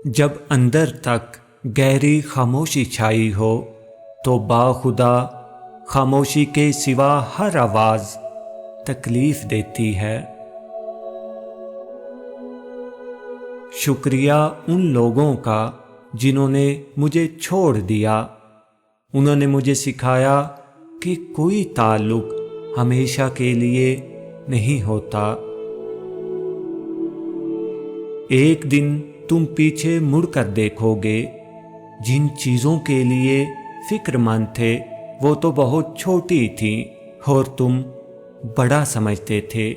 جب اندر تک گہری خاموشی چھائی ہو تو باخدا خاموشی کے سوا ہر آواز تکلیف دیتی ہے۔ شکریہ ان لوگوں کا جنہوں نے مجھے چھوڑ دیا۔ انہوں نے مجھے سکھایا کہ کوئی تعلق ہمیشہ کے لیے نہیں ہوتا۔ ایک دن تم پیچھے مڑ کر دیکھو گے، جن چیزوں کے لیے فکر مند تھے وہ تو بہت چھوٹی تھیں اور تم بڑا سمجھتے تھے۔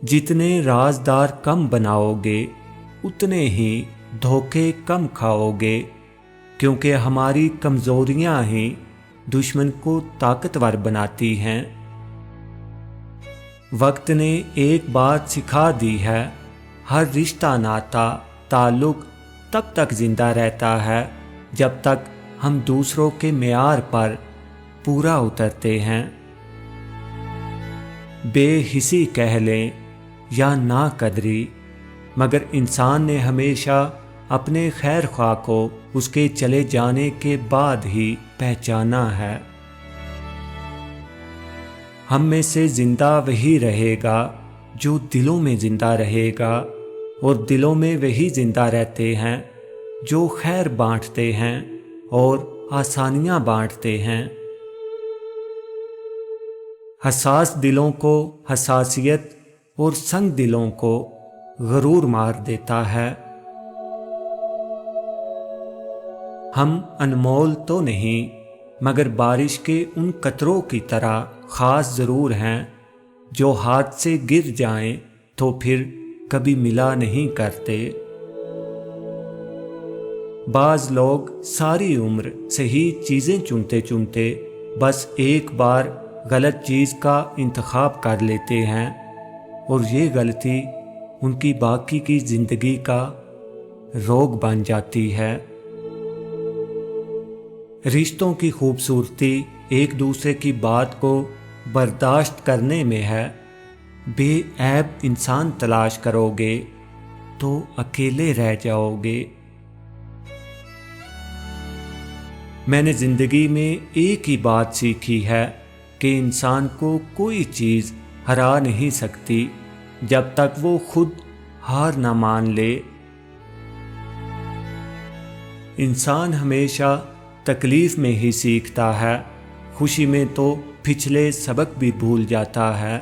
جتنے رازدار کم بناؤ گے اتنے ہی دھوکے کم کھاؤ گے، کیونکہ ہماری کمزوریاں ہی دشمن کو طاقتور بناتی ہیں۔ وقت نے ایک بات سکھا دی ہے، ہر رشتہ ناتا تعلق تب تک زندہ رہتا ہے جب تک ہم دوسروں کے معیار پر پورا اترتے ہیں۔ بے حسی کہہ لیں یا نا قدری، مگر انسان نے ہمیشہ اپنے خیر خواہ کو اس کے چلے جانے کے بعد ہی پہچانا ہے۔ ہم میں سے زندہ وہی رہے گا جو دلوں میں زندہ رہے گا، اور دلوں میں وہی زندہ رہتے ہیں جو خیر بانٹتے ہیں اور آسانیاں بانٹتے ہیں۔ حساس دلوں کو حساسیت اور سنگ دلوں کو غرور مار دیتا ہے۔ ہم انمول تو نہیں، مگر بارش کے ان قطروں کی طرح خاص ضرور ہیں جو ہاتھ سے گر جائیں تو پھر کبھی ملا نہیں کرتے۔ بعض لوگ ساری عمر صحیح چیزیں چنتے چنتے بس ایک بار غلط چیز کا انتخاب کر لیتے ہیں، اور یہ غلطی ان کی باقی کی زندگی کا روگ بن جاتی ہے۔ رشتوں کی خوبصورتی ایک دوسرے کی بات کو برداشت کرنے میں ہے۔ بے عیب انسان تلاش کرو گے تو اکیلے رہ جاؤ گے۔ میں نے زندگی میں ایک ہی بات سیکھی ہے کہ انسان کو کوئی چیز ہرا نہیں سکتی جب تک وہ خود ہار نہ مان لے۔ انسان ہمیشہ تکلیف میں ہی سیکھتا ہے، خوشی میں تو پچھلے سبق بھی بھول جاتا ہے۔